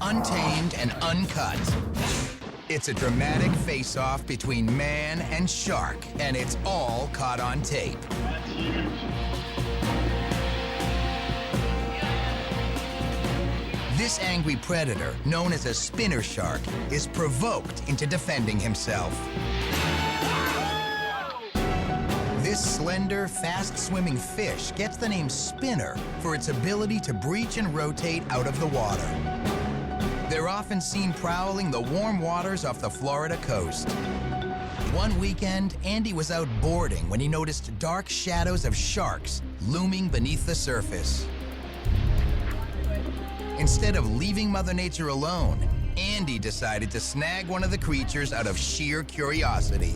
Untamed and Uncut. It's a dramatic face-off between man and shark, and it's all caught on tape. That's huge. This angry predator, known as a spinner shark, is provoked into defending himself. This slender, fast-swimming fish gets the name spinner for its ability to breach and rotate out of the water. They're often seen prowling the warm waters off the Florida coast. One weekend, Andy was out boarding when he noticed dark shadows of sharks looming beneath the surface. Instead of leaving Mother Nature alone, Andy decided to snag one of the creatures out of sheer curiosity.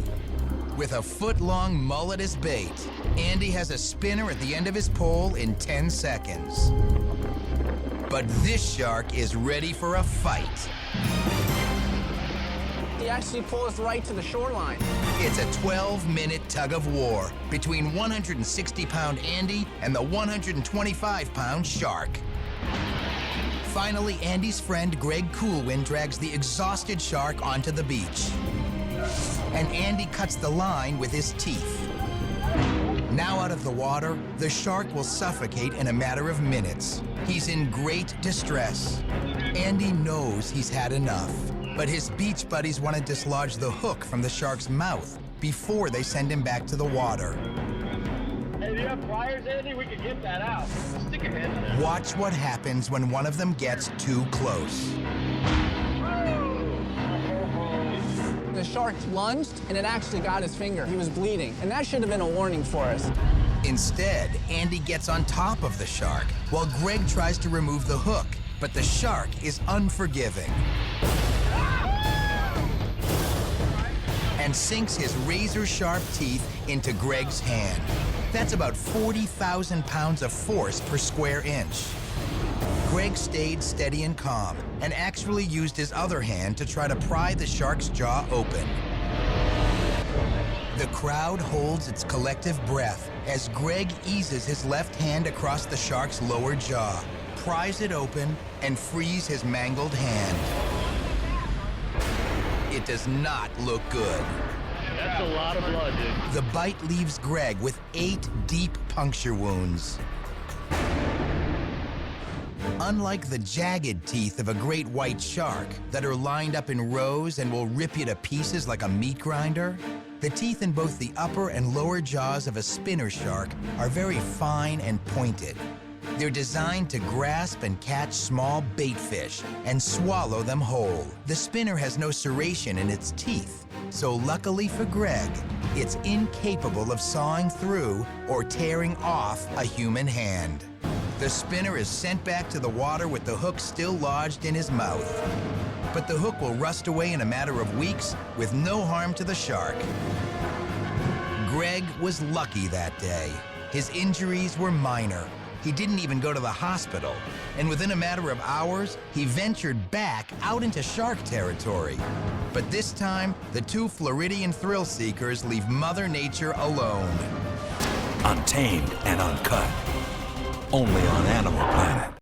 With a foot-long mullet as bait, Andy has a spinner at the end of his pole in 10 seconds. But this shark is ready for a fight. He actually pulls right to the shoreline. It's a 12-minute tug of war between 160-pound Andy and the 125-pound shark. Finally, Andy's friend Greg Coolwind drags the exhausted shark onto the beach. And Andy cuts the line with his teeth. Now out of the water, the shark will suffocate in a matter of minutes. He's in great distress. Andy knows he's had enough, but his beach buddies want to dislodge the hook from the shark's mouth before they send him back to the water. Hey, do you have pliers, Andy? We could get that out. Stick your hand in there. Watch what happens when one of them gets too close. The shark lunged, and it actually got his finger. He was bleeding, and that should have been a warning for us. Instead, Andy gets on top of the shark while Greg tries to remove the hook, but the shark is unforgiving and sinks his razor-sharp teeth into Greg's hand. That's about 40,000 pounds of force per square inch. Greg stayed steady and calm and actually used his other hand to try to pry the shark's jaw open. The crowd holds its collective breath as Greg eases his left hand across the shark's lower jaw, pries it open, and frees his mangled hand. It does not look good. That's a lot of blood, dude. The bite leaves Greg with 8 deep puncture wounds. Unlike the jagged teeth of a great white shark that are lined up in rows and will rip you to pieces like a meat grinder, the teeth in both the upper and lower jaws of a spinner shark are very fine and pointed. They're designed to grasp and catch small bait fish and swallow them whole. The spinner has no serration in its teeth, so luckily for Greg, it's incapable of sawing through or tearing off a human hand. The spinner is sent back to the water with the hook still lodged in his mouth. But the hook will rust away in a matter of weeks with no harm to the shark. Greg was lucky that day. His injuries were minor. He didn't even go to the hospital. And within a matter of hours, he ventured back out into shark territory. But this time, the two Floridian thrill seekers leave Mother Nature alone. Untamed and Uncut. Only on Animal Planet.